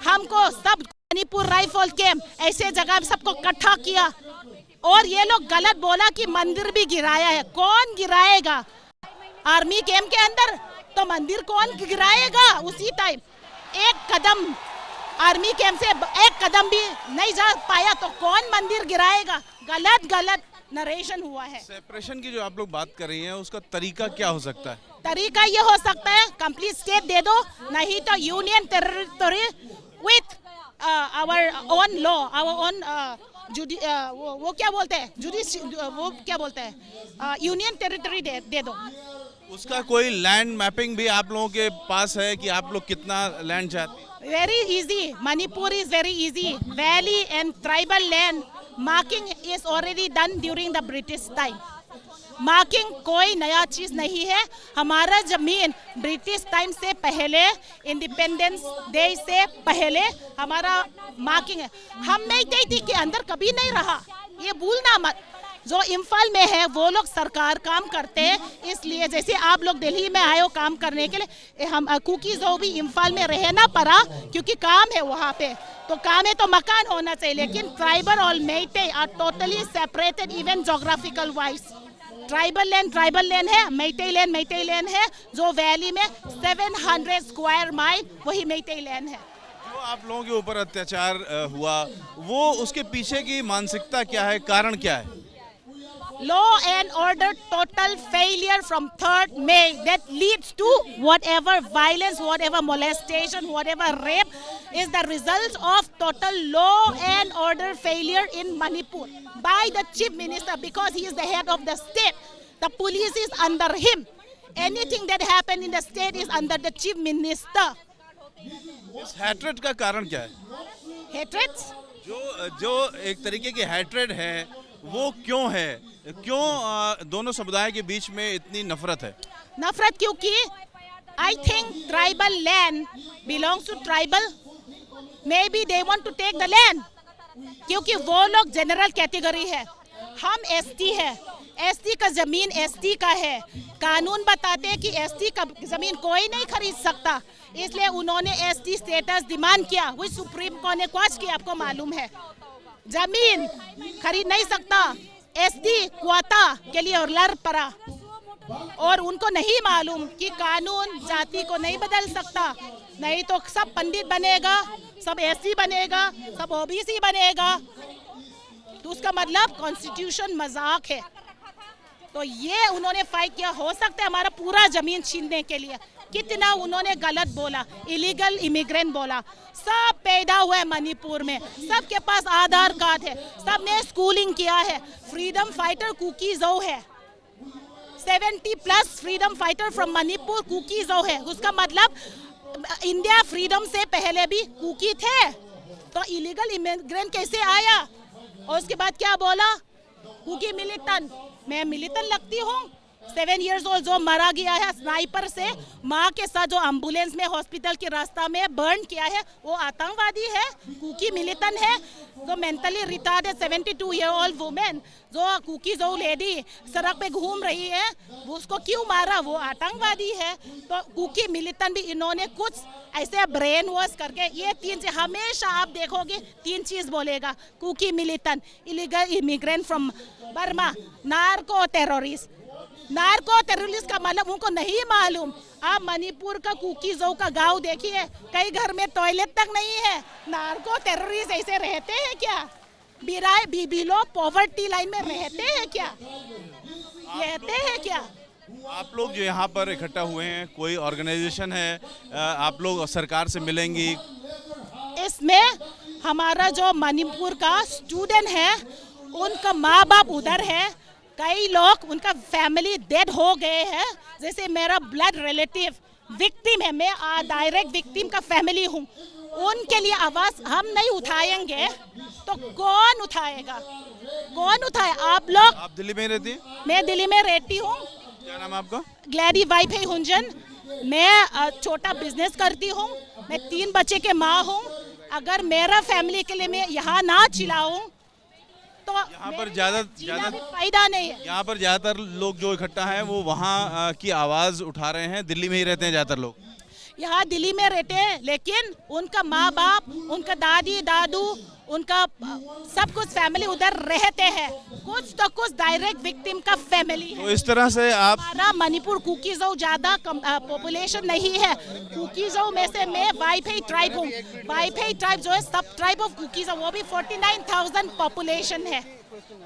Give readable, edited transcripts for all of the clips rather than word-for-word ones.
हमको सब Manipur rifle camp ऐसे जगह सबको इकट्ठा किया और ये लोग गलत बोला कि मंदिर भी गिराया है। कौन गिराएगा? आर्मी कैंप के अंदर तो मंदिर कौन गिराएगा? उसी टाइम एक कदम आर्मी कैंप से एक कदम भी नहीं जा पाया तो कौन मंदिर गिराएगा? गलत नरेशन हुआ है। सेपरेशन की जो आप लोग बात कर रही हैं उसका तरीका क्या हो सकता है? तरीका ये हो सकता है कंप्लीट स्टेट दे दो, नहीं तो union territory with our own law, our own वो क्या बोलते हैं वो क्या बोलते हैं यूनियन टेरिटरी दे दो। उसका कोई लैंड मैपिंग भी आप लोगों के पास है कि आप लोग कितना लैंड चाहते हैं? Very easy. Manipur is very easy. Valley and tribal land marking is already done during the British time. Marking कोई नया चीज नहीं है। हमारा जमीन ब्रिटिश टाइम से पहले, इंडिपेंडेंस डे से पहले हमारा मार्किंग है। हम मेइतेई के अंदर कभी नहीं रहा, ये भूलना मत। जो इम्फाल में है वो लोग सरकार काम करते हैं, इसलिए जैसे आप लोग दिल्ली में आए हो काम करने के लिए, हम कुकी जो भी इम्फाल में रहना पड़ा क्योंकि काम है वहाँ पे। तो काम है तो मकान होना चाहिए, लेकिन ट्राइबल और Meitei are totally separated even geographical wise. Tribal land है, मेइतेई लैंड है। जो वैली में 700 स्क्वायर माइल वही मेइतेई लैंड है। जो आप लोगों के ऊपर अत्याचार हुआ वो उसके पीछे की मानसिकता क्या है, कारण क्या है? Law and order total failure from 3rd May that leads to whatever violence, whatever molestation, whatever rape is the result of total law and order failure in Manipur by the chief minister, because he is the head of the state. The police is under him. Anything that happened in the state is under the chief minister. इस hatred का कारण क्या है? Hatred? जो एक तरीके की hatred है वो क्यों है? क्यों दोनों समुदाय के बीच में इतनी नफरत है? नफरत क्योंकि I think tribal land belongs to tribal. Maybe they want to take the land. क्योंकि वो लोग जनरल कैटेगरी है, हम एसटी है। एसटी का जमीन एसटी का है। कानून बताते हैं कि एसटी का जमीन कोई नहीं खरीद सकता, इसलिए उन्होंने एसटी स्टेटस डिमांड किया। वो सुप्रीम कोर्ट ने क्वेश्चन किया, आपको मालूम है। जमीन खरीद नहीं सकता, एसटी क्वाता के लिए और लड़ पड़ा, और उनको नहीं मालूम कि कानून जाति को नहीं बदल सकता। नहीं तो सब पंडित बनेगा, सब एससी बनेगा, सब ओबीसी बनेगा, तो उसका मतलब कॉन्स्टिट्यूशन मजाक है। तो ये उन्होंने फाइट किया। हो सकता है हमारा पूरा जमीन छीनने के लिए। कितना उन्होंने गलत बोला, इलीगल इमिग्रेंट बोला। सब पैदा हुआ है मणिपुर में, सबके पास आधार कार्ड है, सबने स्कूलिंग किया है। फ्रीडम फाइटर कुकी जो है, 70+ freedom fighter from Manipur Kuki जो है। उसका मतलब इंडिया फ्रीडम से पहले भी कुकी थे, तो इलीगल इमिग्रेंट कैसे आया? और उसके बाद क्या बोला? Cookie militant. मैं मिलिटेंट लगती हूँ? 7 years old जो मारा गया है स्नाइपर से, माँ के साथ जो एम्बुलेंस में हॉस्पिटल के रास्ता में बर्न किया है, वो आतंकवादी है? कुकी मिलिटेंट है? जो mentally retarded 72 year old women, जो कुकी जो लेडी सड़क पे घूम रही है, वो उसको क्यों मारा? वो आतंकवादी है। तो कुकी मिलिटेंट भी इन्होंने कुछ ऐसे ब्रेन वॉश करके ये 3 चीज, हमेशा आप देखोगे 3 चीज बोलेगा Kuki militant, illegal immigrant from Burma, narco terrorist. Narco terrorist का मतलब उनको नहीं मालूम। आप मणिपुर का कुकी जो का गांव देखिए, कई घर में टॉयलेट तक नहीं है। नार्को टेररिस्ट ऐसे रहते हैं क्या? बिलो पॉवर्टी लाइन में रहते हैं क्या? आप लोग जो यहाँ पर इकट्ठा हुए हैं, कोई ऑर्गेनाइजेशन है? आप लोग सरकार से मिलेंगी? इसमें हमारा जो मणिपुर का स्टूडेंट है, उनका माँ बाप उधर है। कई लोग उनका फैमिली डेड हो गए हैं, जैसे मेरा ब्लड रिलेटिव विक्टिम है, मैं डायरेक्ट विक्टिम का फैमिली हूँ। उनके लिए आवाज हम नहीं उठाएंगे तो कौन उठाएगा? कौन उठाए? आप लोग। आप दिल्ली में रहती हैं? मैं दिल्ली में रहती हूँ। क्या नाम है आपका? ग्लैडी वाइफाई हुंजन। मैं छोटा बिजनेस करती हूँ, मैं 3 बच्चे के माँ हूँ। अगर मेरा फैमिली के लिए मैं यहाँ ना चिल्लाऊं तो यहाँ पर ज्यादा फायदा नहीं है। यहाँ पर ज्यादातर लोग जो इकट्ठा हैं वो वहाँ की आवाज उठा रहे हैं। दिल्ली में ही रहते हैं ज्यादातर लोग? यहाँ दिल्ली में रहते हैं, लेकिन उनका माँ बाप, उनका दादी दादू, उनका सब कुछ फैमिली उधर रहते हैं। कुछ तो कुछ डायरेक्ट विक्टिम का फैमिली है। तो इस तरह से आप हमारा मणिपुर कुकीज़ो ज़्यादा पॉपुलेशन नहीं है। कुकीज़ो में से मैं वाईफाई ट्राइब हूँ। वाईफाई ट्राइब जो है सब ट्राइब ऑफ कुकीज़ो, वो भी 49,000 पॉपुलेशन है।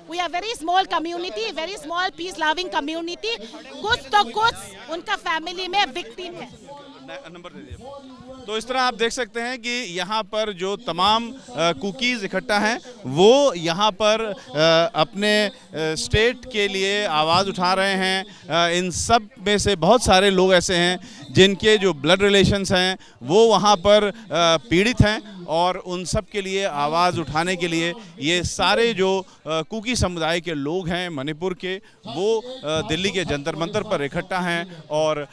We are very small community, very small peace loving community। कुछ तो कुछ उनका फैमिली में विक्टिम है। नंबर दे दिए। तो इस तरह आप देख सकते हैं कि यहाँ पर जो तमाम कुकीज़ इकट्ठा हैं वो यहाँ पर अपने स्टेट के लिए आवाज़ उठा रहे हैं। इन सब में से बहुत सारे लोग ऐसे हैं जिनके जो ब्लड रिलेशंस हैं वो वहाँ पर पीड़ित हैं, और उन सब के लिए आवाज़ उठाने के लिए ये सारे जो कुकी समुदाय के लोग हैं मणिपुर के, वो दिल्ली के जंतर मंतर पर इकट्ठा हैं और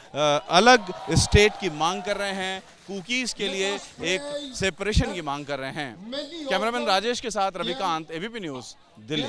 अलग स्टेट की मांग कर रहे हैं। कुकीज़ के लिए एक सेपरेशन की मांग कर रहे हैं। कैमरामैन राजेश के साथ रविकांत, एबीपी न्यूज़, दिल्ली।